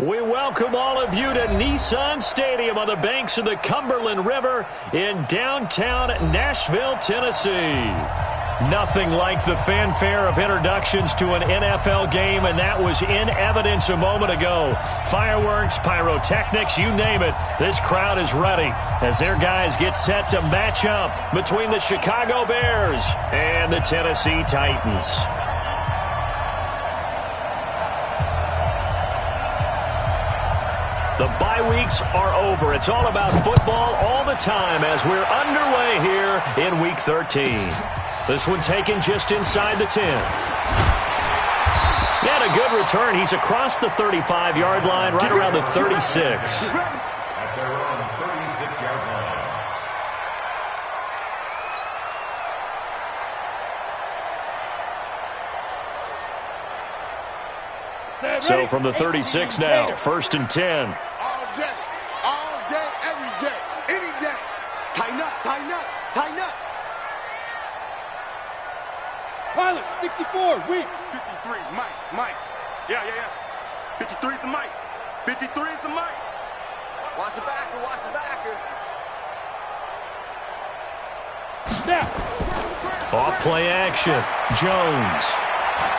We welcome all of you to Nissan Stadium on the banks of the Cumberland River in downtown Nashville, Tennessee. Nothing like the fanfare of introductions to an NFL game, and that was in evidence a moment ago. Fireworks, pyrotechnics, you name it. This crowd is ready as their guys get set to match up between the Chicago Bears and the Tennessee Titans. The bye weeks are over. It's all about football all the time as we're underway here in Week 13. This one taken just inside the 10. And a good return. He's across the 35-yard line, right around the 36. At their own 36-yard line. So from the 36 now, 1st and 10. All day, every day, any day. Tighten up, tighten up, tighten up. Pilot, 64, weak. 53, Mike. Yeah. 53 is the Mike. 53 is the Mike. Watch the backer, watch the backer. Snap. Off play action. Jones.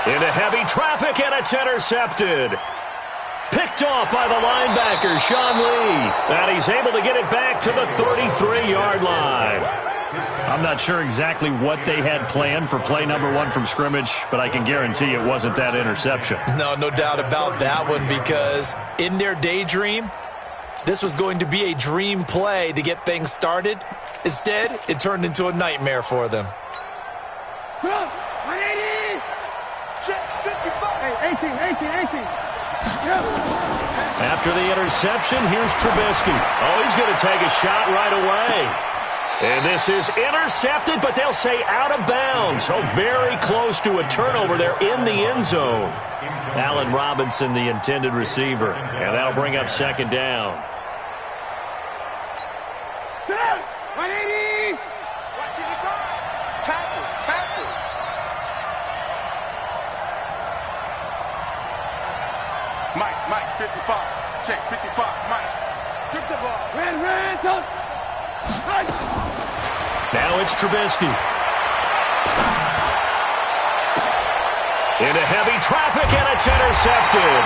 Into heavy traffic, and it's intercepted. Picked off by the linebacker, Sean Lee. And he's able to get it back to the 33-yard line. I'm not sure exactly what they had planned for play number 1 from scrimmage, but I can guarantee it wasn't that interception. No doubt about that one, because in their daydream, this was going to be a dream play to get things started. Instead, it turned into a nightmare for them. 180. Check 55. Hey, 18. After the interception, here's Trubisky. Oh, he's going to take a shot right away. And this is intercepted, but they'll say out of bounds. So very close to a turnover there in the end zone. Allen Robinson, the intended receiver. And that'll bring up 2nd down. 180. Tackles. Mike, 55. Check, 55, Mike. Strip the ball. Ran, don't. Now it's Trubisky. Into heavy traffic, and it's intercepted.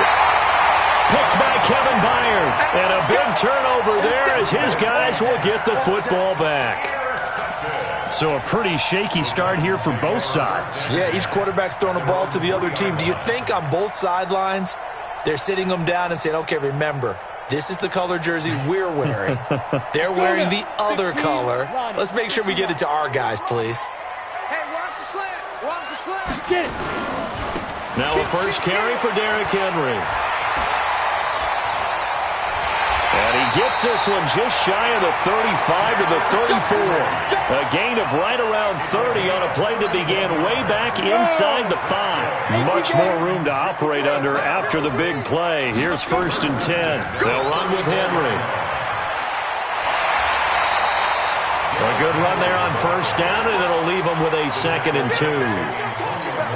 Picked by Kevin Byard. And a big turnover there as his guys will get the football back. So a pretty shaky start here for both sides. Yeah, each quarterback's throwing a ball to the other team. Do you think on both sidelines they're sitting them down and saying, okay, remember, this is the color jersey we're wearing. They're wearing the other color. Let's make sure we get it to our guys, please. Hey, watch the slant. Watch the slant. Get it. Now a first carry for Derrick Henry. And he gets this one just shy of the 35 to the 34. A gain of right around 30 on a play that began way back inside the 5. Much more room to operate under after the big play. Here's 1st and 10. They'll run with Henry. A good run there on 1st down, and it'll leave them with a 2nd and 2.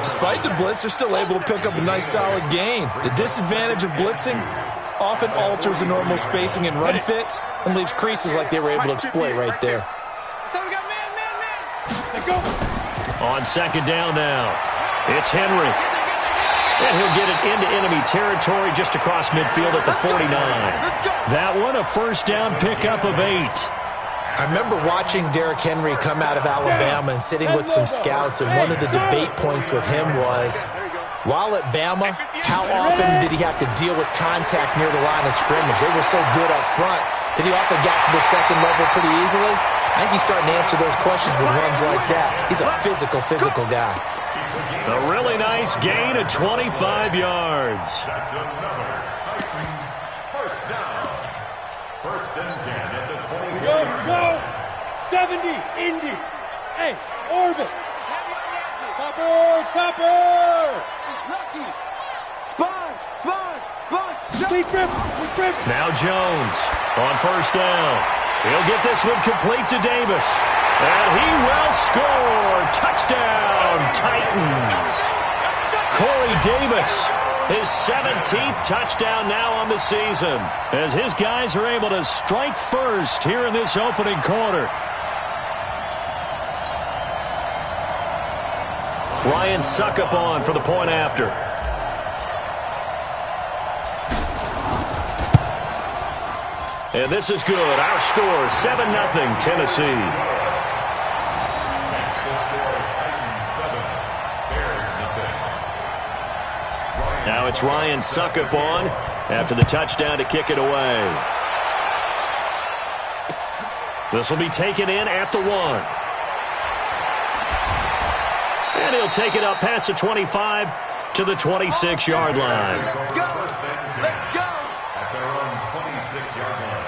Despite the blitz, they're still able to pick up a nice solid gain. The disadvantage of blitzing often alters the normal spacing and run fits and leaves creases like they were able to exploit right there. So we got man. Let's go. On 2nd down now, it's Henry. And he'll get it into enemy territory just across midfield at the 49. That one a 1st down pickup of 8. I remember watching Derrick Henry come out of Alabama and sitting with some scouts, and one of the debate points with him was, while at Bama, how often did he have to deal with contact near the line of scrimmage? They were so good up front that he often got to the 2nd level pretty easily. I think he's starting to answer those questions with runs like that. He's a physical guy. A really nice gain of 25 yards. That's another Titans first down. 1st and 10 at the 20. Here we go. 70, Indy. Hey, orbit. Topper. Sponge. Complete grip. Now Jones on 1st down. He'll get this one complete to Davis. And he will score. Touchdown, Titans. Corey Davis His 17th touchdown now on the season, as his guys are able to strike first here in this opening quarter. Ryan Suckup on for the point after. And this is good. Our score, 7-0 Tennessee. Now it's Ryan Suckup on after the touchdown to kick it away. This will be taken in at the 1. And he'll take it up past the 25 to the 26-yard line. Let's go. At their own 26-yard line.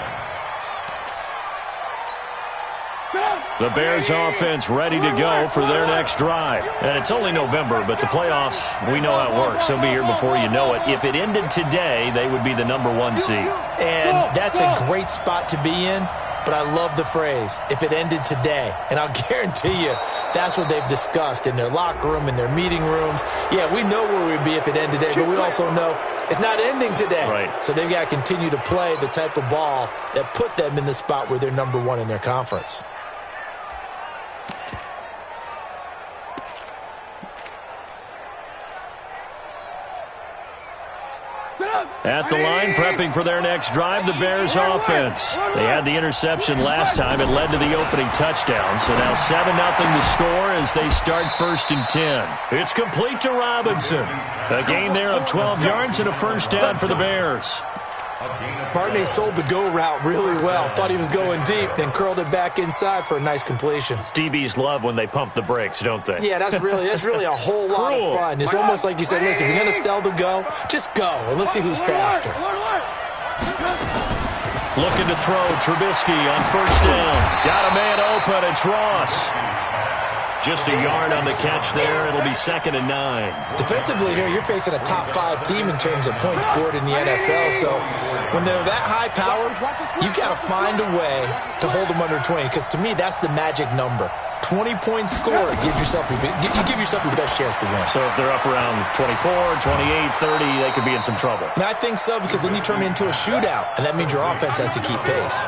The Bears offense ready to go for their next drive. And it's only November, but the playoffs, we know how it works. They'll be here before you know it. If it ended today, they would be the #1 seed. And that's a great spot to be in, but I love the phrase, if it ended today. And I'll guarantee you, that's what they've discussed in their locker room, in their meeting rooms. Yeah, we know where we'd be if it ended today, but we also know it's not ending today. Right. So they've got to continue to play the type of ball that put them in the spot where they're #1 in their conference. At the line, prepping for their next drive, the Bears offense. They had the interception last time. It led to the opening touchdown. So now 7-0 to score as they start 1st and 10. It's complete to Robinson. A gain there of 12 yards and a first down for the Bears. Barney sold the go route really well. Thought he was going deep, then curled it back inside for a nice completion. DBs love when they pump the brakes, don't they? Yeah, that's really a whole lot of fun. It's almost like you said, listen, if you're going to sell the go, just go, and let's see who's faster. Looking to throw, Trubisky on 1st down. Got a man open, it's Ross. Just a yard on the catch there. It'll be 2nd and 9. Defensively here, you're facing a top 5 team in terms of points scored in the NFL. So when they're that high powered, you've got to find a way to hold them under 20. Because to me, that's the magic number. 20 points scored. You give yourself your best chance to win. So if they're up around 24, 28, 30, they could be in some trouble. And I think so, because then you turn it into a shootout. And that means your offense has to keep pace.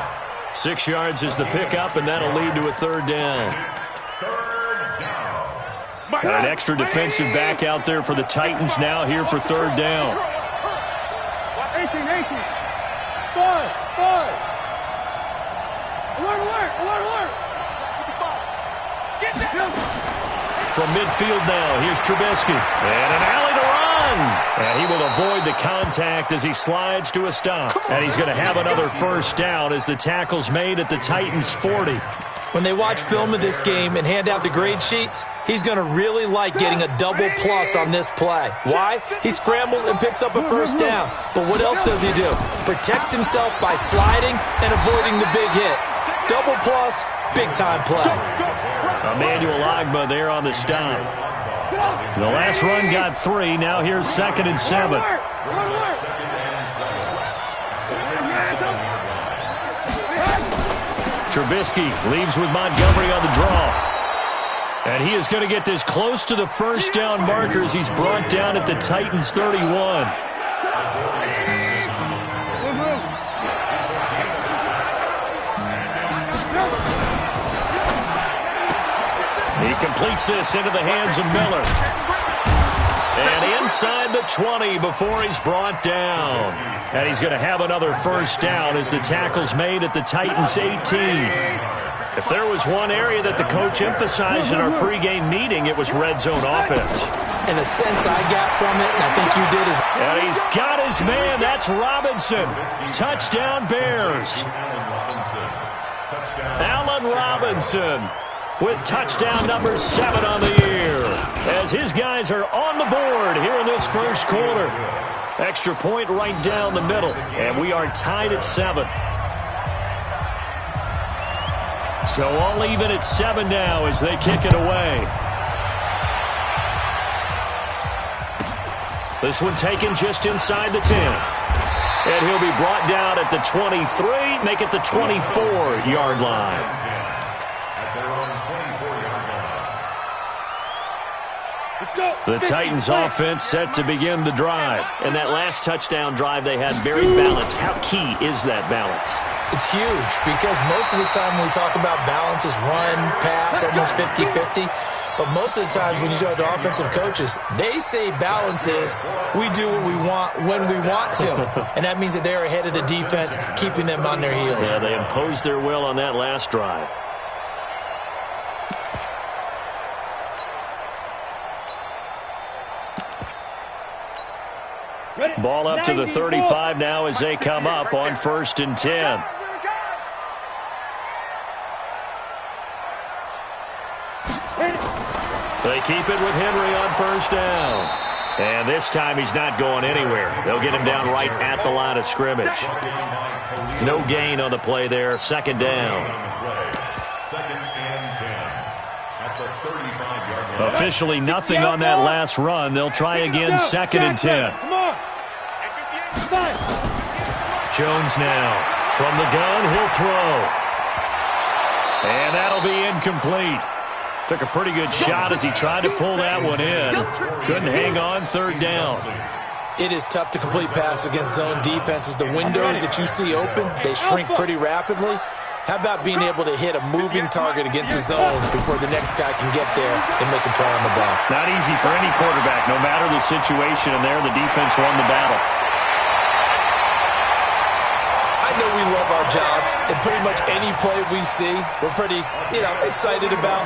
6 yards is the pickup, and that'll lead to a 3rd down. Got an extra defensive back out there for the Titans now here for 3rd down. 18. 5. Alert. Get down. From midfield now, here's Trubisky. And an alley to run. And he will avoid the contact as he slides to a stop. And he's going to have another first down as the tackle's made at the Titans' 40. When they watch film of this game and hand out the grade sheets, he's going to really like getting a double plus on this play. Why? He scrambles and picks up a first down. But what else does he do? Protects himself by sliding and avoiding the big hit. Double plus, big-time play. Emmanuel Ogbah there on the stop. The last run got 3. Now here's 2nd and 7. Trubisky leaves with Montgomery on the draw. And he is going to get this close to the first down markers. He's brought down at the Titans' 31. He completes this into the hands of Miller. And inside the 20 before he's brought down. And he's going to have another first down as the tackle's made at the Titans' 18. If there was one area that the coach emphasized in our pregame meeting, it was red zone offense. And the sense I got from it, and I think you did, is... And he's got his man. That's Robinson. Touchdown, Bears. Allen Robinson with touchdown number 7 on the year, as his guys are on the board here in this first quarter. Extra point right down the middle, and we are tied at 7. So all even at 7 now as they kick it away. This one taken just inside the 10. And he'll be brought down at the 23, make it the 24-yard line. The Titans offense set to begin the drive. And that last touchdown drive they had very balanced. How key is that balance? It's huge because most of the time when we talk about balance is run, pass, almost 50-50. But most of the times when you talk to offensive coaches, they say balance is we do what we want when we want to. And that means that they're ahead of the defense, keeping them on their heels. Yeah, they imposed their will on that last drive. Ball up to the 35 now as they come up on 1st and 10. They keep it with Henry on 1st down. And this time he's not going anywhere. They'll get him down right at the line of scrimmage. No gain on the play there. 2nd down. 2nd and 10 at the 35-yard line. Officially nothing on that last run. They'll try again 2nd and 10. Jones now from the gun. He'll throw. And that'll be incomplete. Took a pretty good shot as he tried to pull that one in. Couldn't hang on 3rd down. It is tough to complete passes against zone defenses. The windows that you see open, they shrink pretty rapidly. How about being able to hit a moving target against a zone before the next guy can get there and make a play on the ball? Not easy for any quarterback, no matter the situation, and there the defense won the battle. I know we love our jobs, and pretty much any play we see, we're pretty, excited about.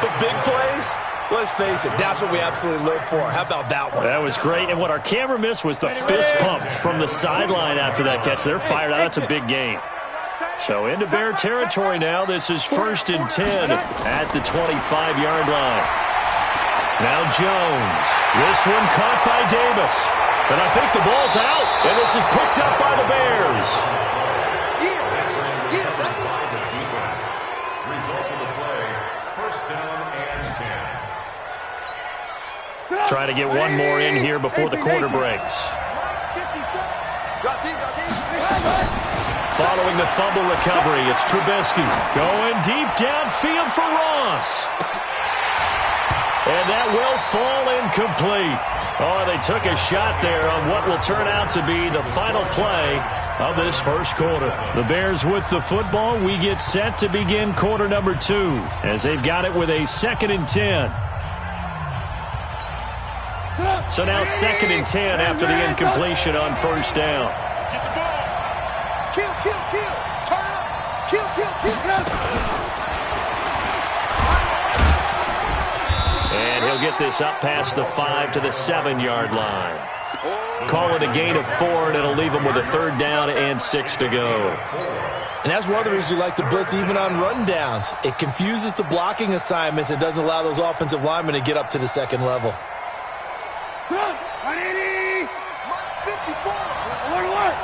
But big plays, let's face it, that's what we absolutely live for. How about that one? That was great, and what our camera missed was the fist pump from the sideline after that catch. They're fired out. That's a big gain. So into Bear territory now. This is 1st and 10 at the 25-yard line. Now Jones. This one caught by Davis. And I think the ball's out, and this is picked up by the Bears. Result of the play, 1st down and 10. Try to get one more in here before the quarter breaks. Following the fumble recovery, it's Trubisky going deep downfield for Ross. And that will fall incomplete. Oh, they took a shot there on what will turn out to be the final play of this 1st quarter. The Bears with the football. We get set to begin quarter number 2 as they've got it with a 2nd and 10. So now 2nd and 10 after the incompletion on 1st down. Get the ball. Kill. Turn up. Kill. And he'll get this up past the 5 to the 7-yard line. Call it a gain of 4, and it'll leave them with a 3rd down and 6 to go. And that's one of the reasons you like to blitz even on rundowns. It confuses the blocking assignments and doesn't allow those offensive linemen to get up to the 2nd level. 180. 54. Alert.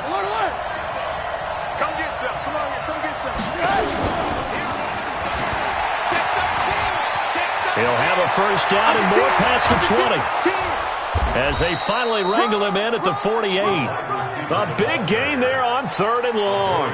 Come get some. Come on here. Come get some. He'll have a 1st down and more past the 20. As they finally wrangle him in at the 48. A big gain there on 3rd and long.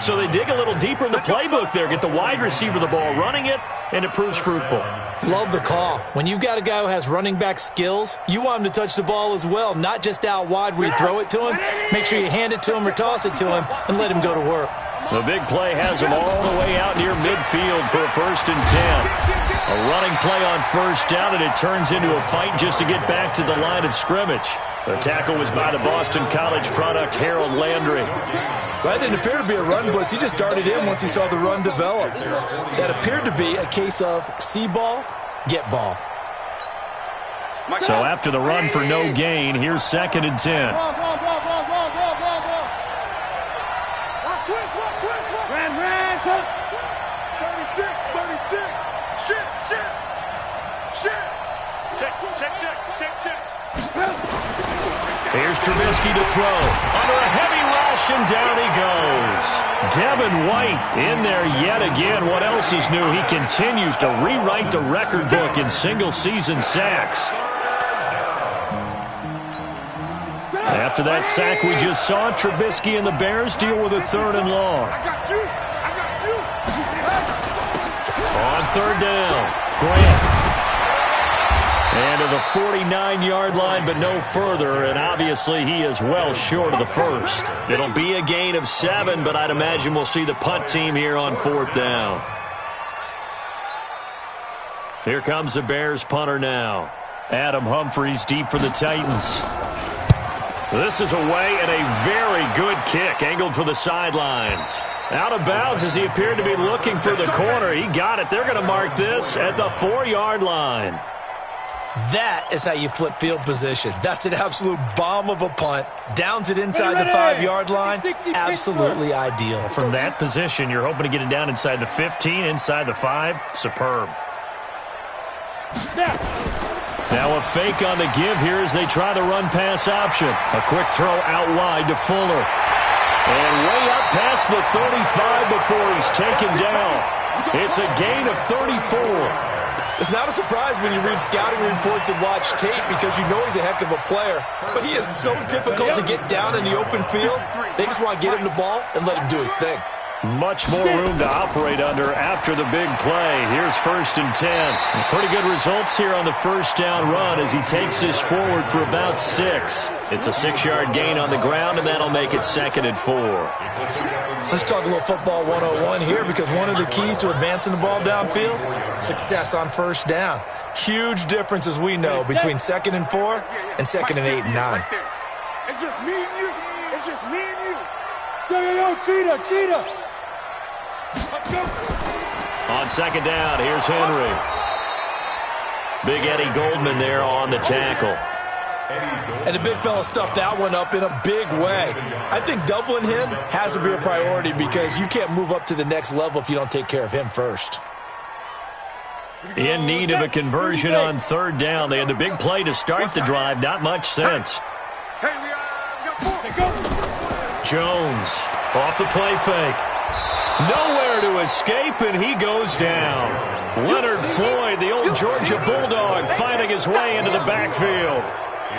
So they dig a little deeper in the playbook there, get the wide receiver the ball, running it, and it proves fruitful. Love the call. When you've got a guy who has running back skills, you want him to touch the ball as well, not just out wide where you throw it to him. Make sure you hand it to him or toss it to him and let him go to work. The big play has him all the way out near midfield for a 1st and 10. A running play on 1st down, and it turns into a fight just to get back to the line of scrimmage. The tackle was by the Boston College product, Harold Landry. That didn't appear to be a run blitz. He just darted in once he saw the run develop. That appeared to be a case of see ball, get ball. So after the run for no gain, here's 2nd and 10. Here's Trubisky to throw. Under a heavy rush, and down he goes. Devin White in there yet again. What else is new? He continues to rewrite the record book in single-season sacks. After that sack we just saw, Trubisky and the Bears deal with a 3rd and long. On 3rd down, Grant. And to the 49-yard line, but no further, and obviously he is well short of the first. It'll be a gain of 7, but I'd imagine we'll see the punt team here on 4th down. Here comes the Bears punter now. Adam Humphries deep for the Titans. This is away and a very good kick, angled for the sidelines. Out of bounds as he appeared to be looking for the corner. He got it. They're going to mark this at the 4-yard line. That is how you flip field position. That's an absolute bomb of a punt. Downs it inside the 5-yard line. Absolutely ideal. From that position, you're hoping to get it down inside the 15, inside the 5. Superb. Now a fake on the give here as they try the run-pass option. A quick throw out wide to Fuller. And way up past the 35 before he's taken down. It's a gain of 34. It's not a surprise when you read scouting reports and watch tape because you know he's a heck of a player. But he is so difficult to get down in the open field. They just want to get him the ball and let him do his thing. Much more room to operate under after the big play. Here's 1st and 10. Pretty good results here on the first down run as he takes this forward for about 6. It's a 6-yard gain on the ground, and that'll make it 2nd and 4. Let's talk a little football 101 here because one of the keys to advancing the ball downfield, success on first down. Huge difference, as we know, between 2nd and 4 and 2nd and 8 and 9. It's just me and you. It's just me and you. Yo, Cheetah. On 2nd down, here's Henry. Big Eddie Goldman there on the tackle. And the big fella stuffed that one up in a big way. I think doubling him has to be a priority because you can't move up to the next level if you don't take care of him first. In need of a conversion on 3rd down. They had the big play to start the drive. Not much sense. Hey, we got 4. Jones off the play fake. Nowhere to escape, and he goes down. Leonard Floyd, the old Georgia Bulldog, finding his way into the backfield.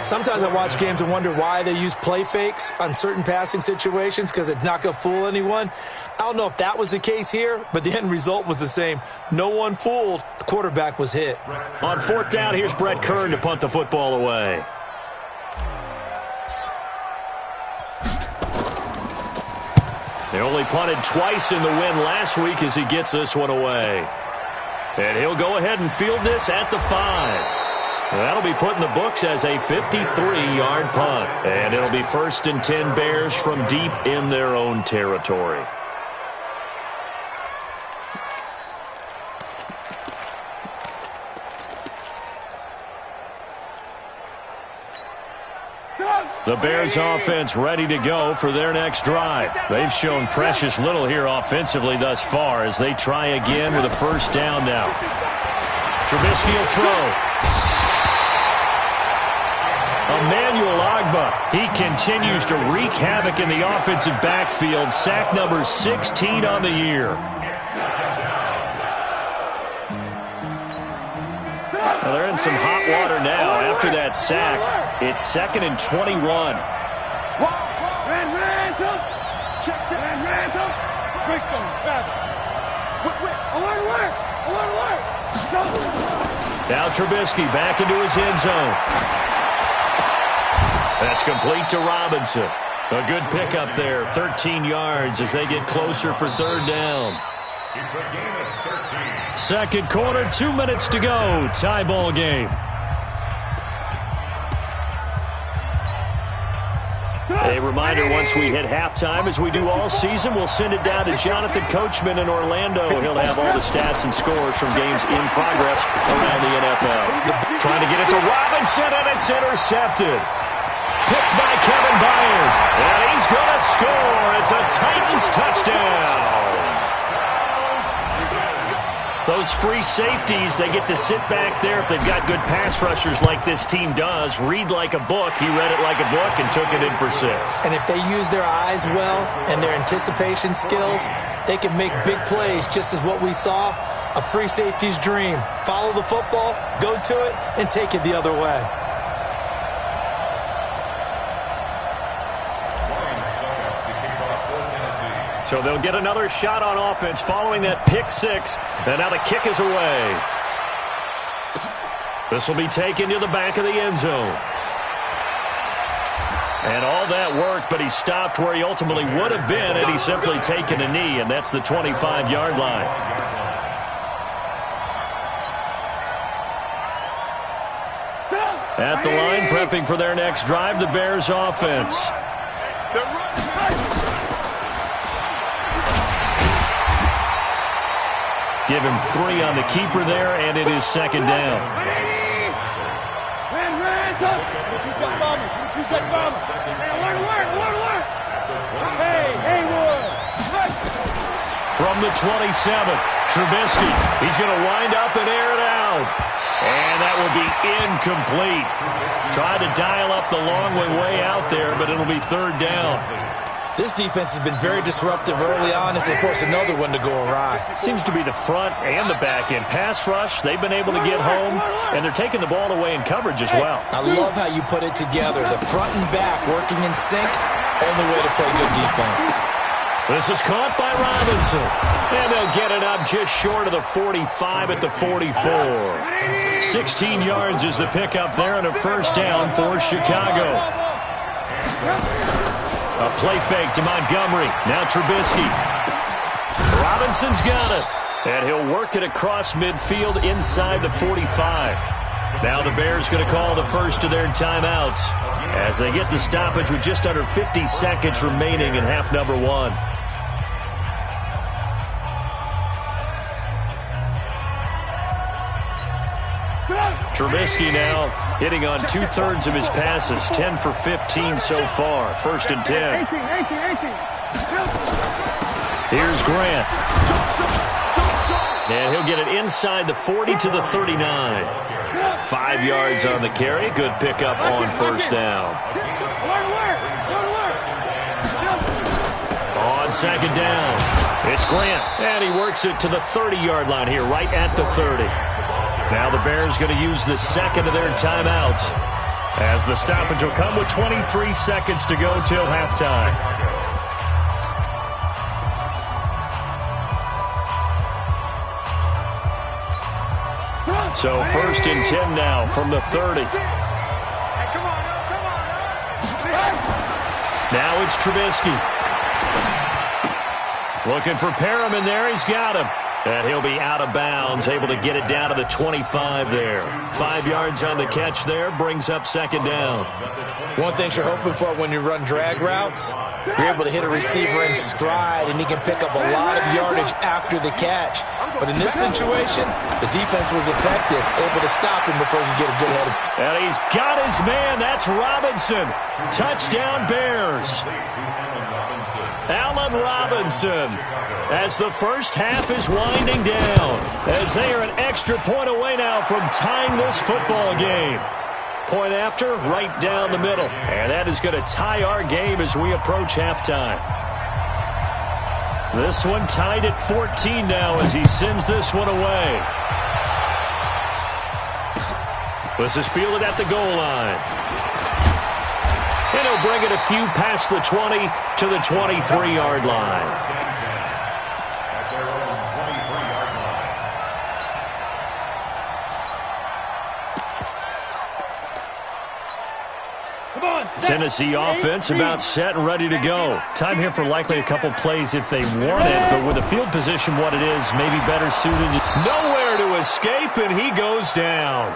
Sometimes I watch games and wonder why they use play fakes on certain passing situations because it's not going to fool anyone. I don't know if that was the case here, but the end result was the same. No one fooled. The quarterback was hit. On 4th down, here's Brett Kern to punt the football away. They only punted twice in the win last week as he gets this one away. And he'll go ahead and field this at the 5. That'll be put in the books as a 53-yard punt. And it'll be 1st and 10 Bears from deep in their own territory. The Bears offense ready to go for their next drive. They've shown precious little here offensively thus far as they try again with a 1st down now. Trubisky will throw. Emmanuel Ogbah, he continues to wreak havoc in the offensive backfield. Sack number 16 on the year. Well, they're in some hot water now after that sack. It's 2nd and 21. Now Trubisky back into his end zone. That's complete to Robinson. A good pickup there, 13 yards as they get closer for 3rd down. It's a gain of 13. 2nd quarter, 2 minutes to go. Tie ball game. A reminder, once we hit halftime, as we do all season, we'll send it down to Jonathan Coachman in Orlando. He'll have all the stats and scores from games in progress around the NFL. Trying to get it to Robinson, and it's intercepted. Picked by Kevin Byard, and he's going to score. It's a Titans touchdown. Those free safeties, they get to sit back there if they've got good pass rushers like this team does. Read like a book. He read it like a book and took it in for 6. And if they use their eyes well and their anticipation skills, they can make big plays, just as what we saw, a free safety's dream. Follow the football, go to it, and take it the other way. So they'll get another shot on offense following that pick 6. And now the kick is away. This will be taken to the back of the end zone. And all that work, but he stopped where he ultimately would have been had he simply taken a knee, and that's the 25-yard line. At the line, prepping for their next drive, the Bears offense. Give him 3 on the keeper there, and it is second down. From the 27, Trubisky. He's going to wind up and air it out. And that will be incomplete. Tried to dial up the long way out there, but it'll be third down. This defense has been very disruptive early on as they force another one to go awry. Seems to be the front and the back end. Pass rush, they've been able to get home, and they're taking the ball away in coverage as well. I love how you put it together. The front and back working in sync, only way to play good defense. This is caught by Robinson. And they'll get it up just short of the 45 at the 44. 16 yards is the pickup there and a first down for Chicago. A play fake to Montgomery. Now Trubisky. Robinson's got it. And he'll work it across midfield inside the 45. Now the Bears going to call the first of their timeouts as they get the stoppage with just under 50 seconds remaining in half number 1. Trubisky now hitting on 2/3 of his passes, 10 for 15 so far. First and 10. Here's Grant. And he'll get it inside the 40 to the 39. 5 yards on the carry. Good pickup on first down. On second down, it's Grant. And he works it to the 30-yard line here, right at the 30. Now the Bears going to use the second of their timeouts as the stoppage will come with 23 seconds to go till halftime. So first and 10 now from the 30. Now it's Trubisky. Looking for Perriman there. He's got him. And he'll be out of bounds, able to get it down to the 25 there. 5 yards on the catch there, brings up second down. One thing you're hoping for when you run drag routes, you're able to hit a receiver in stride, and he can pick up a lot of yardage after the catch. But in this situation, the defense was effective, able to stop him before he could get a good head. And he's got his man. That's Robinson. Touchdown, Bears. Allen Robinson, as the first half is winding down, as they are an extra point away now from tying this football game. Point after, right down the middle. And that is going to tie our game as we approach halftime. This one tied at 14 now as he sends this one away. This is fielded at the goal line. And he'll bring it a few past the 20 to the 23-yard line. Tennessee offense about set and ready to go. Time here for likely a couple plays if they want it, but with the field position what it is, maybe better suited. Nowhere to escape, and he goes down.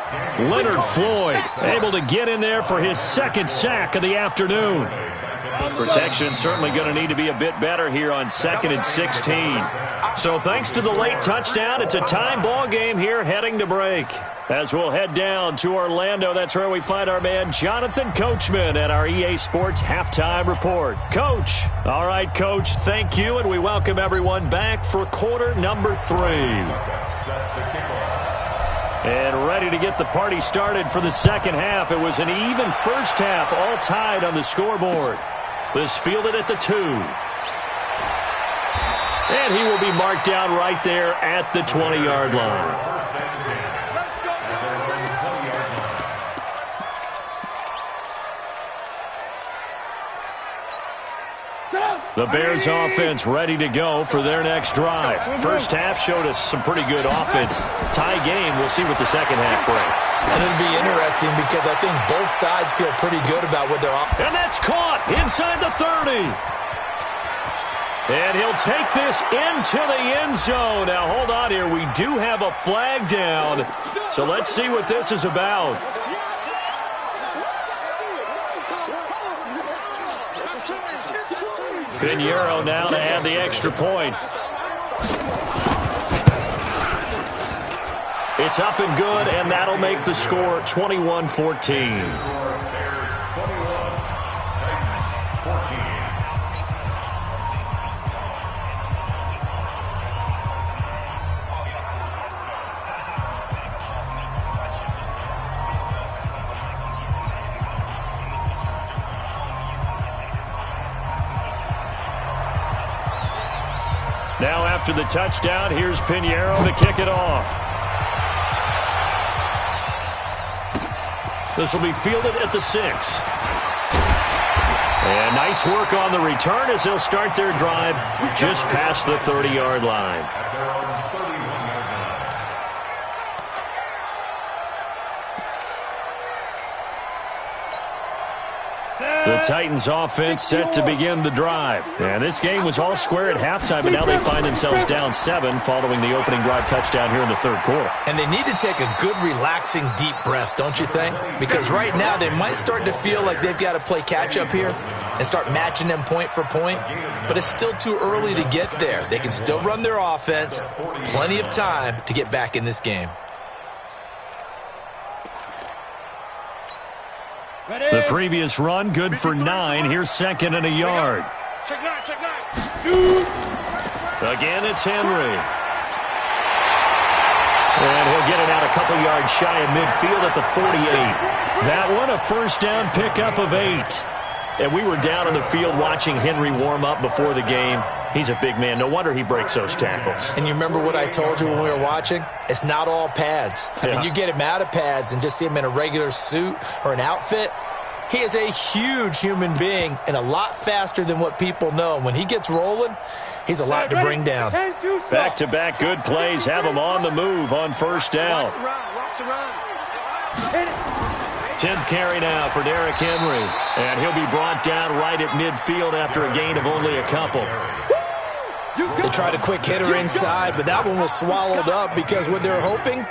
Leonard Floyd able to get in there for his second sack of the afternoon. Protection certainly going to need to be a bit better here on 2nd and 16. So thanks to the late touchdown, it's a time ball game here heading to break. As we'll head down to Orlando, that's where we find our man Jonathan Coachman at our EA Sports Halftime Report. Coach. All right, Coach, thank you, and we welcome everyone back for quarter number 3. And ready to get the party started for the second half. It was an even first half, all tied on the scoreboard. This fielded at the 2. And he will be marked down right there at the 20-yard line. Get up! The Bears offense ready to go for their next drive. First half showed us some pretty good offense. Tie game, we'll see what the second half brings. And it'll be interesting because I think both sides feel pretty good about what they're offering. And that's caught inside the 30. And he'll take this into the end zone. Now, hold on here. We do have a flag down. So let's see what this is about. Pinheiro now to add the extra point. It's up and good, and that'll make the score 21-14. Now after the touchdown, here's Pinheiro to kick it off. This will be fielded at the 6. And nice work on the return as they'll start their drive just past the 30-yard line. The Titans offense set to begin the drive. And this game was all square at halftime, but now they find themselves down 7 following the opening drive touchdown here in the third quarter. And they need to take a good, relaxing, deep breath, don't you think? Because right now they might start to feel like they've got to play catch-up here and start matching them point for point. But it's still too early to get there. They can still run their offense. Plenty of time to get back in this game. The previous run, good for 9. Here's second and a yard. Check 9, check 9. Shoot. Again, it's Henry. And he'll get it out a couple yards shy of midfield at the 48. That one, a first down pickup of 8. And we were down on the field watching Henry warm up before the game. He's a big man. No wonder he breaks those tackles. And you remember what I told you when we were watching? It's not all pads. I mean, you get him out of pads and just see him in a regular suit or an outfit. He is a huge human being and a lot faster than what people know. When he gets rolling, he's a lot to bring down. Back-to-back good plays have him on the move on first down. 10th carry now for Derrick Henry. And he'll be brought down right at midfield after a gain of only a couple. They tried a quick hitter inside, but that one was swallowed up because what they're hoping,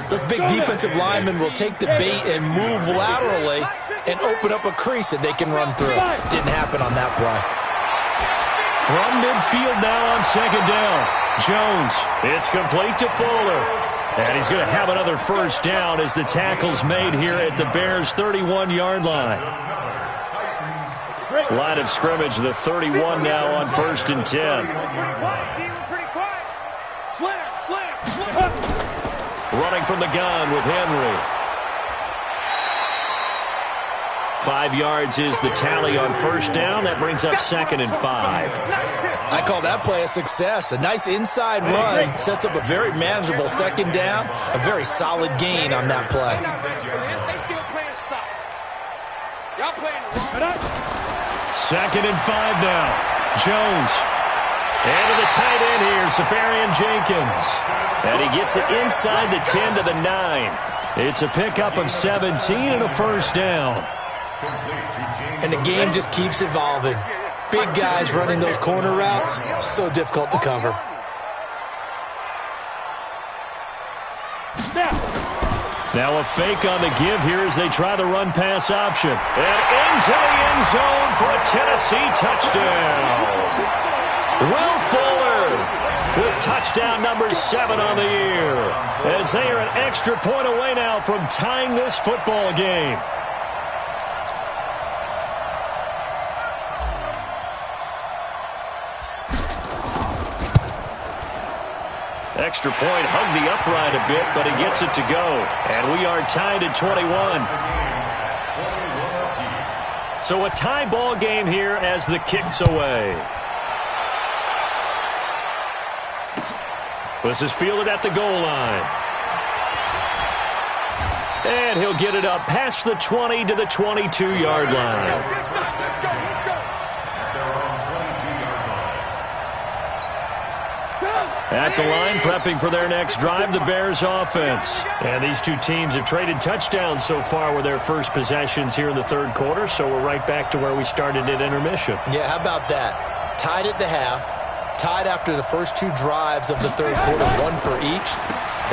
those big defensive linemen will take the bait and move laterally and open up a crease that they can run through. Didn't happen on that play. From midfield now on second down. Jones, it's complete to Fuller. And he's going to have another first down as the tackle's made here at the Bears' 31-yard line. Line of scrimmage, the 31 now on first and 10. Pretty quiet. Slam. Running from the gun with Henry. 5 yards is the tally on first down. That brings up second and 5. I call that play a success. A nice inside run sets up a very manageable second down. A very solid gain on that play. They still playing solid. Y'all playing the wrong. Second and 5 now. Jones. And to the tight end here, Safarian Jenkins. And he gets it inside the 10 to the 9. It's a pickup of 17 and a first down. And the game just keeps evolving. Big guys running those corner routes, so difficult to cover. Now a fake on the give here as they try the run-pass option. And into the end zone for a Tennessee touchdown. Will Fuller with touchdown number 7 on the year. As they are an extra point away now from tying this football game. Extra point, hugged the upright a bit, but he gets it to go. And we are tied at 21. So a tie ball game here as the kick's away. This is fielded at the goal line. And he'll get it up past the 20 to the 22-yard line. At the line, prepping for their next drive, the Bears offense. And these two teams have traded touchdowns so far with their first possessions here in the third quarter, so we're right back to where we started at intermission. Yeah, how about that? Tied at the half, tied after the first two drives of the third quarter, one for each.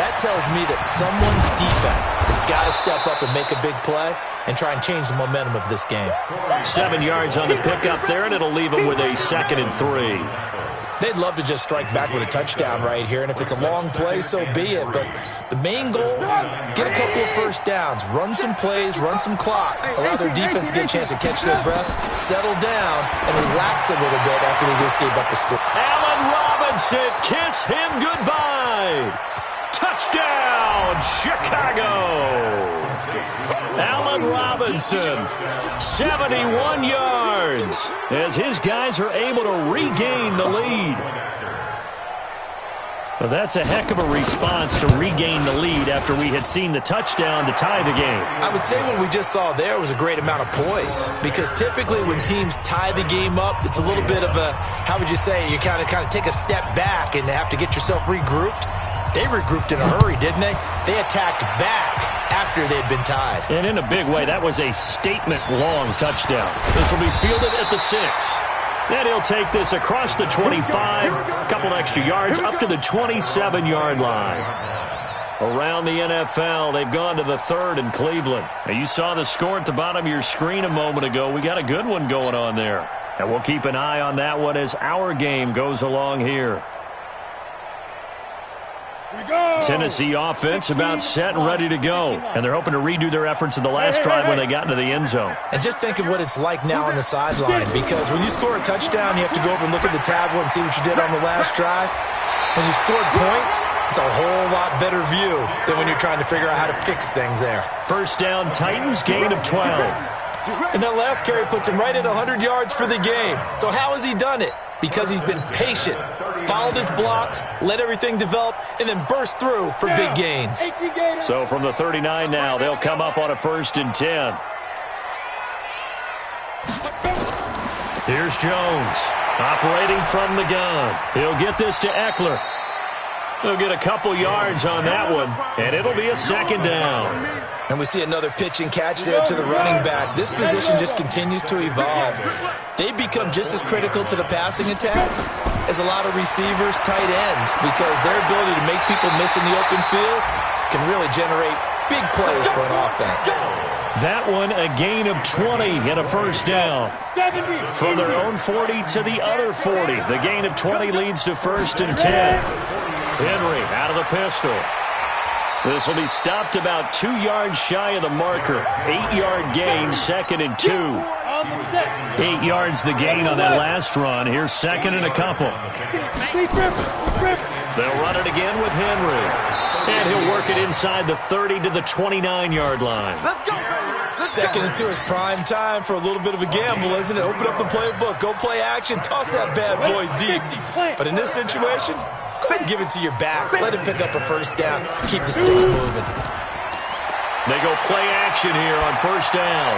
That tells me that someone's defense has got to step up and make a big play and try and change the momentum of this game. 7 yards on the pickup there, and it'll leave them with a 2nd and 3. They'd love to just strike back with a touchdown right here, and if it's a long play, so be it. But the main goal, get a couple of first downs, run some plays, run some clock, allow their defense to get a chance to catch their breath, settle down, and relax a little bit after they just gave up a score. Allen Robinson, kiss him goodbye. Touchdown, Chicago. Allen Robinson, 71 yards, as his guys are able to regain the lead. Well, that's a heck of a response to regain the lead after we had seen the touchdown to tie the game. I would say what we just saw there was a great amount of poise, because typically when teams tie the game up, it's a little bit of a, how would you say, you kind of take a step back and have to get yourself regrouped. They regrouped in a hurry, didn't they? They attacked back after they'd been tied. And in a big way, that was a statement-long touchdown. This will be fielded at the 6. Then he'll take this across the 25, a couple extra yards, up to the 27-yard line. Around the NFL, they've gone to the 3rd in Cleveland. Now, you saw the score at the bottom of your screen a moment ago. We got a good one going on there. And we'll keep an eye on that one as our game goes along here. Tennessee offense about set and ready to go. And they're hoping to redo their efforts in the last drive when they got into the end zone. And just think of what it's like now on the sideline, because when you score a touchdown, you have to go over and look at the tablet and see what you did on the last drive. When you scored points, it's a whole lot better view than when you're trying to figure out how to fix things there. First down, Titans, gain of 12. And that last carry puts him right at 100 yards for the game. So how has he done it? Because he's been patient, followed his blocks, let everything develop, and then burst through for big gains. So from the 39 now, they'll come up on a 1st and 10. Here's Jones, operating from the gun. He'll get this to Eckler. He'll get a couple yards on that one, and it'll be a 2nd down. And we see another pitch and catch there to the running back. This position just continues to evolve. They become just as critical to the passing attack as a lot of receivers, tight ends, because their ability to make people miss in the open field can really generate big plays for an offense. That one, a gain of 20 and a 1st down. From their own 40 to the other 40. The gain of 20 leads to 1st and 10. Henry out of the pistol. This will be stopped about 2 yards shy of the marker. 8-yard gain, 2nd and 2. 8 yards the gain on that last run. Here's 2nd and a couple. They'll run it again with Henry. And he'll work it inside the 30 to the 29-yard line. 2nd and 2 is prime time for a little bit of a gamble, isn't it? Open up the playbook, go play action, toss that bad boy deep. But in this situation, go ahead and give it to your back. Let him pick up a 1st down. Keep the sticks moving. They go play action here on 1st down.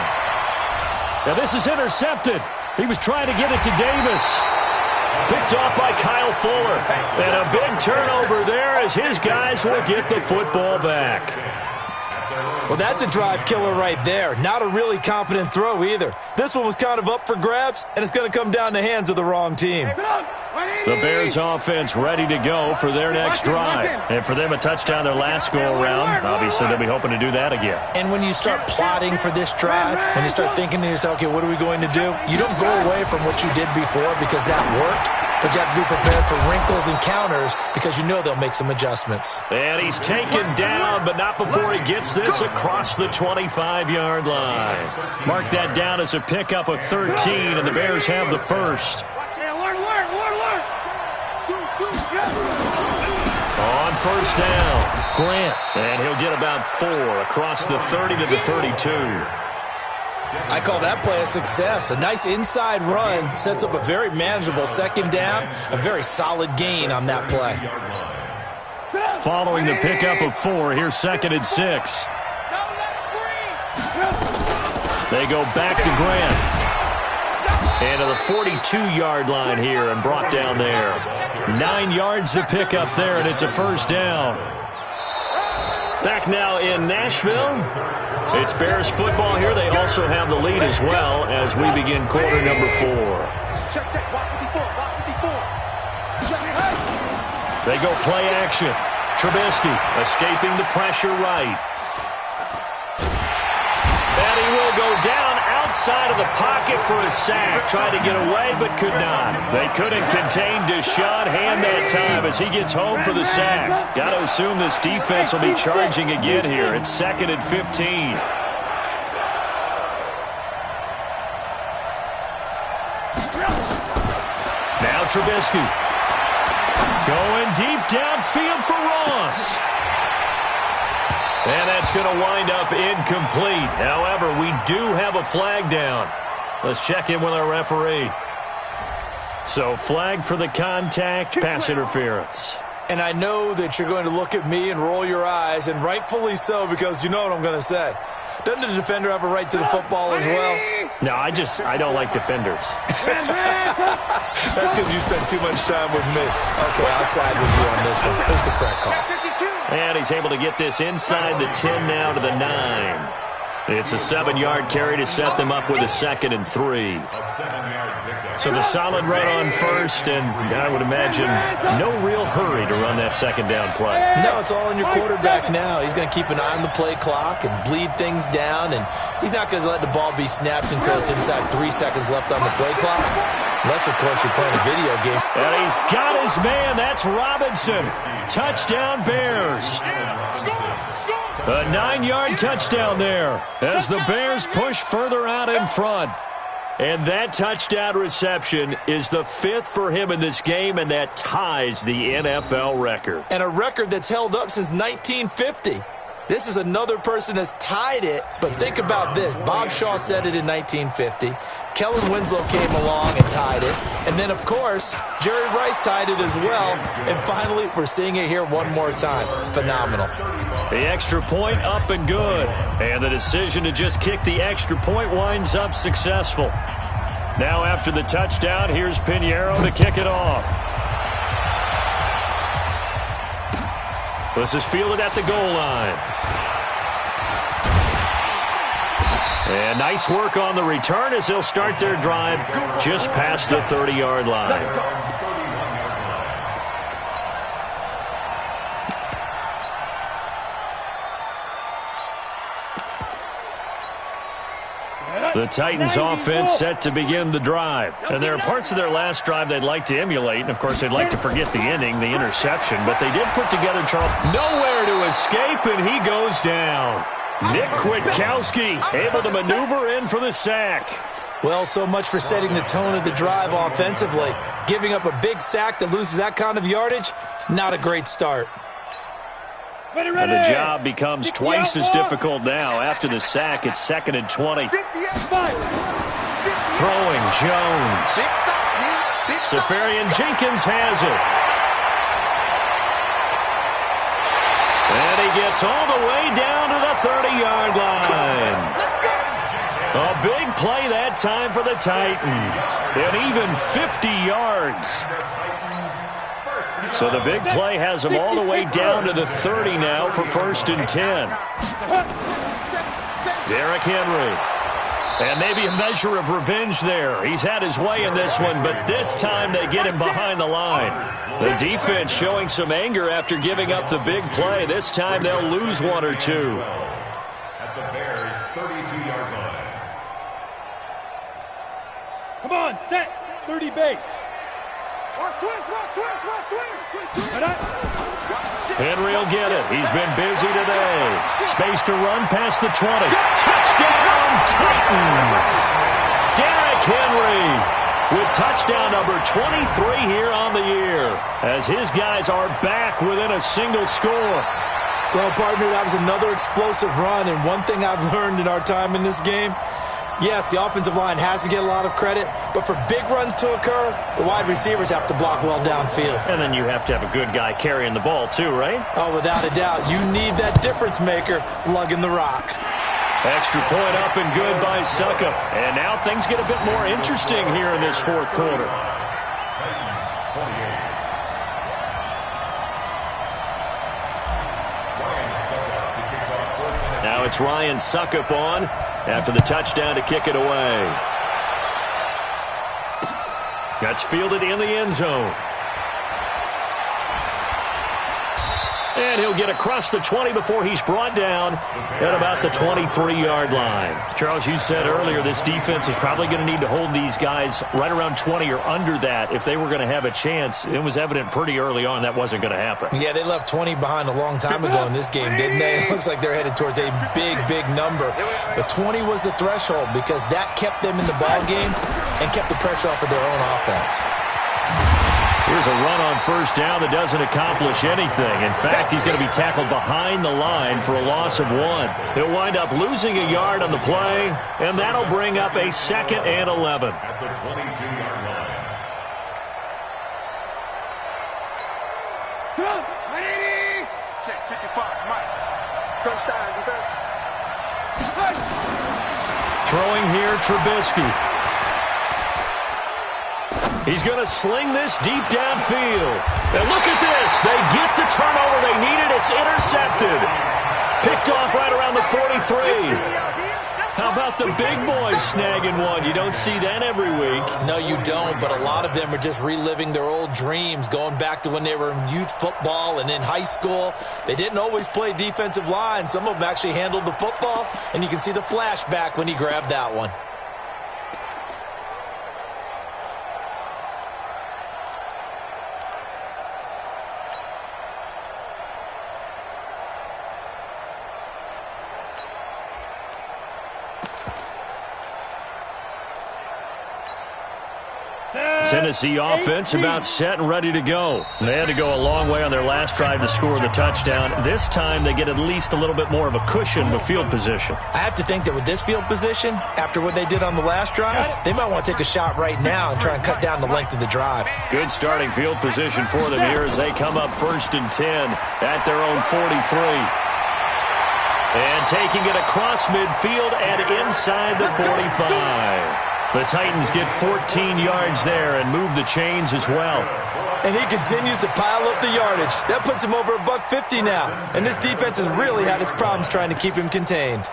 Now this is intercepted. He was trying to get it to Davis. Picked off by Kyle Fuller. And a big turnover there as his guys will get the football back. Well, that's a drive killer right there. Not a really confident throw either. This one was kind of up for grabs, and it's going to come down the hands of the wrong team. The Bears offense ready to go for their next drive. And for them, a touchdown their last go-around. Obviously, they'll be hoping to do that again. And when you start plotting for this drive, when you start thinking to yourself, okay, what are we going to do? You don't go away from what you did before because that worked. But you have to be prepared for wrinkles and counters because you know they'll make some adjustments. And he's taken down, but not before he gets this across the 25-yard line. Mark that down as a pickup of 13, and the Bears have the 1st. On 1st down, Grant, and he'll get about 4 across the 30 to the 32. I call that play a success. A nice inside run sets up a very manageable 2nd down, a very solid gain on that play. Following the pickup of 4, here's 2nd and 6. They go back to Grant. And to the 42-yard line here and brought down there. 9 yards to pick up there, and it's a first down. Back now in Nashville. It's Bears football here. They also have the lead as well as we begin quarter number 4. They go play action. Trubisky escaping the pressure right. And he will go down outside of the pocket for a sack. Tried to get away but could not. They couldn't contain Deshaun Hand that time as he gets home for the sack. Got to assume this defense will be charging again here. It's 2nd and 15. Now Trubisky. Going deep downfield for Ross. And that's going to wind up incomplete. However, we do have a flag down. Let's check in with our referee. So flag for the contact, pass interference. And I know that you're going to look at me and roll your eyes, and rightfully so, because you know what I'm going to say. Doesn't the defender have a right to the football as well? No, I don't like defenders. That's because you spend too much time with me. Okay, I'll side with you on this one. Here's the correct call. And he's able to get this inside the 10 now to the 9. It's a 7-yard carry to set them up with a 2nd and 3. So the solid run on first, and I would imagine no real hurry to run that 2nd down play. No, it's all in your quarterback now. He's going to keep an eye on the play clock and bleed things down, and he's not going to let the ball be snapped until it's inside 3 seconds left on the play clock. Unless, of course, you're playing a video game. And he's got his man. That's Robinson. Touchdown, Bears. A 9-yard touchdown there as the Bears push further out in front. And that touchdown reception is the 5th for him in this game, and that ties the NFL record. And a record that's held up since 1950. This is another person that's tied it, but think about this. Bob Shaw said it in 1950. Kellen Winslow came along and tied it. And then, of course, Jerry Rice tied it as well. And finally, we're seeing it here one more time. Phenomenal. The extra point up and good. And the decision to just kick the extra point winds up successful. Now after the touchdown, here's Pinheiro to kick it off. This is fielded at the goal line. And nice work on the return as they'll start their drive just past the 30-yard line. The Titans offense set to begin the drive. And there are parts of their last drive they'd like to emulate. And, of course, they'd like to forget the ending, the interception. But they did put together, Charles, nowhere to escape, and he goes down. Nick Kwiatkowski able to maneuver in for the sack. Well, so much for setting the tone of the drive offensively. Giving up a big sack that loses that kind of yardage, not a great start. And the job becomes twice as difficult now. After the sack, it's 2nd and 20. Throwing Jones. Safarian Jenkins has it. And he gets all the way down to the 30-yard line. A big play that time for the Titans. And even 50 yards. So the big play has them all the way down to the 30 now for 1st and 10. Derrick Henry. And maybe a measure of revenge there. He's had his way in this one, but this time they get him behind the line. The defense showing some anger after giving up the big play. This time they'll lose 1 or 2. At the Bears' 32-yard line. Come on, set. 30 base. Henry will get it. He's been busy today. Space to run past the 20. Touchdown, Titans! Derrick Henry with touchdown number 23 here on the year as his guys are back within a single score. Well, partner, that was another explosive run, and one thing I've learned in our time in this game, yes, the offensive line has to get a lot of credit, but for big runs to occur, the wide receivers have to block well downfield. And then you have to have a good guy carrying the ball too, right? Oh, without a doubt. You need that difference maker lugging the rock. Extra point up and good by Suckup. And now things get a bit more interesting here in this fourth quarter. Now it's Ryan Suckup on after the touchdown to kick it away. That's fielded in the end zone. And he'll get across the 20 before he's brought down at about the 23-yard line. Charles, you said earlier this defense is probably going to need to hold these guys right around 20 or under that if they were going to have a chance. It was evident pretty early on that wasn't going to happen. Yeah, they left 20 behind a long time ago in this game, didn't they? It looks like they're headed towards a big, big number. But 20 was the threshold because that kept them in the ball game and kept the pressure off of their own offense. Here's a run on first down that doesn't accomplish anything. In fact, he's going to be tackled behind the line for a loss of 1. He'll wind up losing a yard on the play, and that'll bring up a 2nd and 11. At the 22-yard line. Check 55, Mike. Touchdown, defense. Throwing here, Trubisky. He's going to sling this deep downfield. And look at this. They get the turnover they needed. It's intercepted. Picked off right around the 43. How about the big boys snagging one? You don't see that every week. No, you don't, but a lot of them are just reliving their old dreams, going back to when they were in youth football and in high school. They didn't always play defensive line. Some of them actually handled the football, and you can see the flashback when he grabbed that one. Tennessee offense about set and ready to go. They had to go a long way on their last drive to score the touchdown. This time they get at least a little bit more of a cushion with field position. I have to think that with this field position, after what they did on the last drive, they might want to take a shot right now and try and cut down the length of the drive. Good starting field position for them here as they come up 1st and 10 at their own 43. And taking it across midfield and inside the 45. The Titans get 14 yards there and move the chains as well. And he continues to pile up the yardage. That puts him over $150 now. And this defense has really had its problems trying to keep him contained.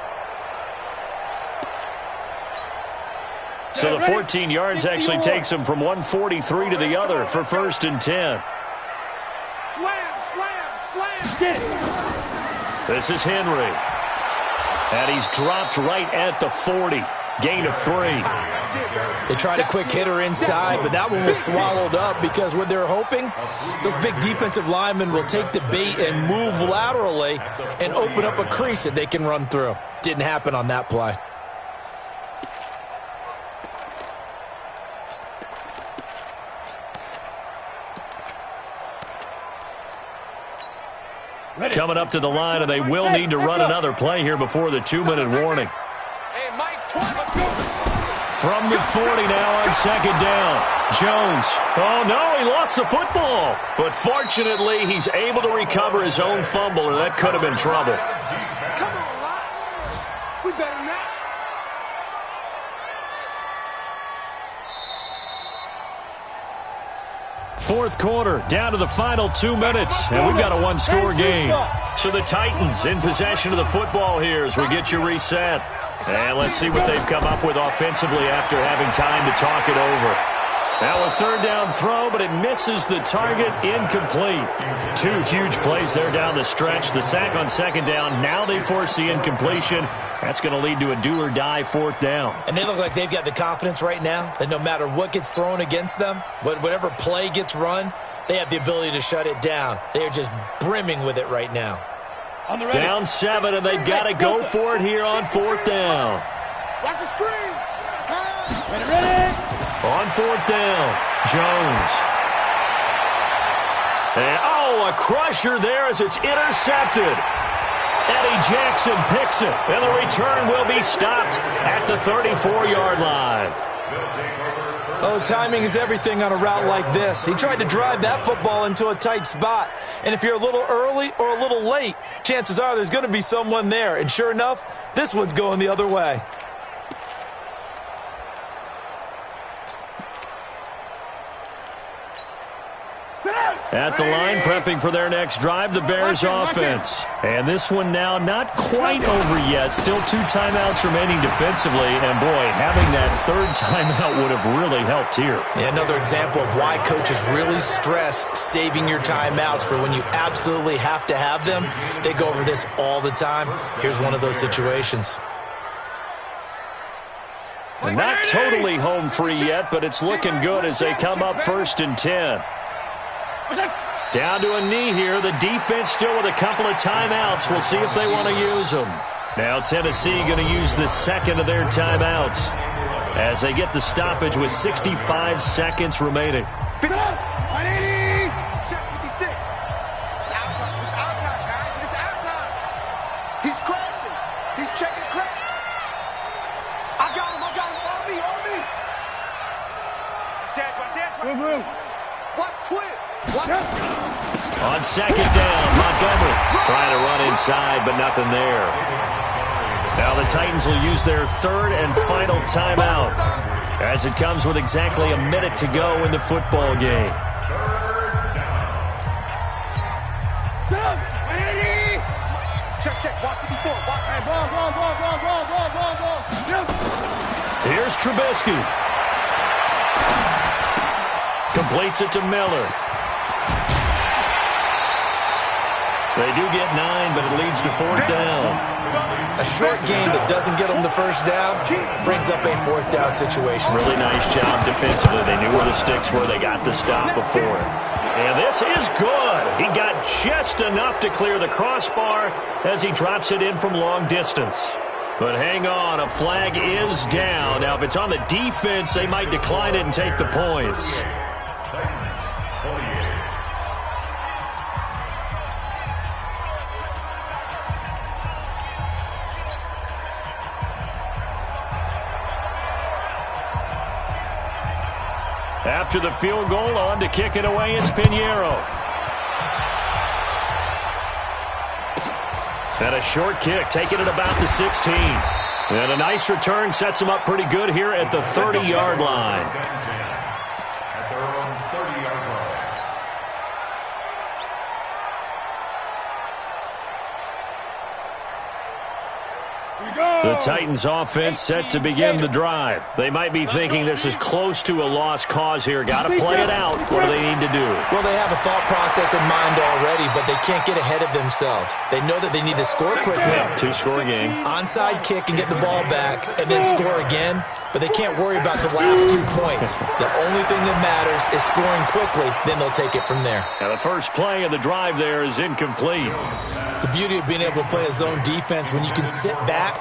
So the 14 yards actually takes him from 143 to the other for 1st and 10. Slam. This is Henry. And he's dropped right at the 40. Gain of 3. They tried a quick hitter inside, but that one was swallowed up because what they're hoping, those big defensive linemen will take the bait and move laterally and open up a crease that they can run through. Didn't happen on that play. Coming up to the line, and they will need to run another play here before the 2-minute warning. From the 40 now on 2nd down. Jones. Oh, no, he lost the football. But fortunately, he's able to recover his own fumble, or that could have been trouble. Come on, Lyle. We better not. Fourth quarter, down to the final 2 minutes, and we've got a one-score game. So the Titans in possession of the football here as we get you reset. And let's see what they've come up with offensively after having time to talk it over. Now a 3rd down throw, but it misses the target, incomplete. 2 huge plays there down the stretch. The sack on 2nd down. Now they force the incompletion. That's going to lead to a do-or-die 4th down. And they look like they've got the confidence right now that no matter what gets thrown against them, whatever play gets run, they have the ability to shut it down. They are just brimming with it right now. Down 7, and they've got to go for it here on 4th down. Watch the screen. Ready. On 4th down, Jones. And, a crusher there as it's intercepted. Eddie Jackson picks it, and the return will be stopped at the 34-yard line. Oh, timing is everything on a route like this. He tried to drive that football into a tight spot. And if you're a little early or a little late, chances are there's going to be someone there. And sure enough, this one's going the other way. At the line, prepping for their next drive, the Bears offense. And this one now not quite over yet. Still 2 timeouts remaining defensively. And, boy, having that third timeout would have really helped here. Yeah, another example of why coaches really stress saving your timeouts for when you absolutely have to have them. They go over this all the time. Here's one of those situations. And not totally home free yet, but it's looking good as they come up 1st and 10. Down to a knee here. The defense still with a couple of timeouts. We'll see if they want to use them. Now Tennessee going to use the second of their timeouts as they get the stoppage with 65 seconds remaining. Check 56. It's out time. It's out time, guys. It's out time. He's crashing. He's checking crash. I got him. On me. Chance. Watch twist. On second down, Montgomery trying to run inside, but nothing there. Now the Titans will use their third and final timeout as it comes with exactly a minute to go in the football game. Check. Watch 54. Here's Trubisky. Completes it to Miller. They do get 9, but it leads to 4th down. A short game that doesn't get them the first down brings up a 4th down situation. Really nice job defensively. They knew where the sticks were. They got the stop before it. And this is good. He got just enough to clear the crossbar as he drops it in from long distance. But hang on, a flag is down. Now, if it's on the defense, they might decline it and take the points. After the field goal, on to kick it away is Pinheiro. And a short kick, taking it about the 16. And a nice return sets him up pretty good here at the 30-yard line. At their own 30-yard line. The Titans offense set to begin the drive. They might be thinking this is close to a lost cause here. Got to play it out. What do they need to do? Well, they have a thought process in mind already, but they can't get ahead of themselves. They know that they need to score quickly. 2-score game. Onside kick and get the ball back and then score again, but they can't worry about the last 2 points. The only thing that matters is scoring quickly, then they'll take it from there. Now the first play of the drive there is incomplete. The beauty of being able to play a zone defense, when you can sit back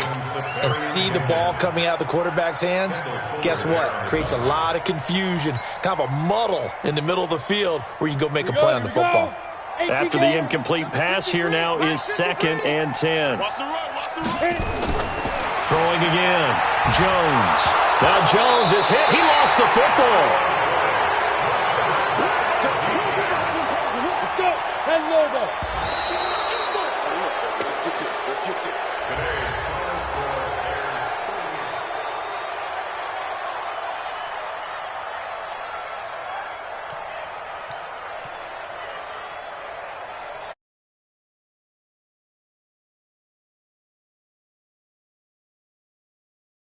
and see the ball coming out of the quarterback's hands, guess what? Creates a lot of confusion, kind of a muddle in the middle of the field where you can go make a play on the football. After the incomplete pass, here now is 2nd and 10. Throwing again. Jones. Now Jones is hit. He lost the football.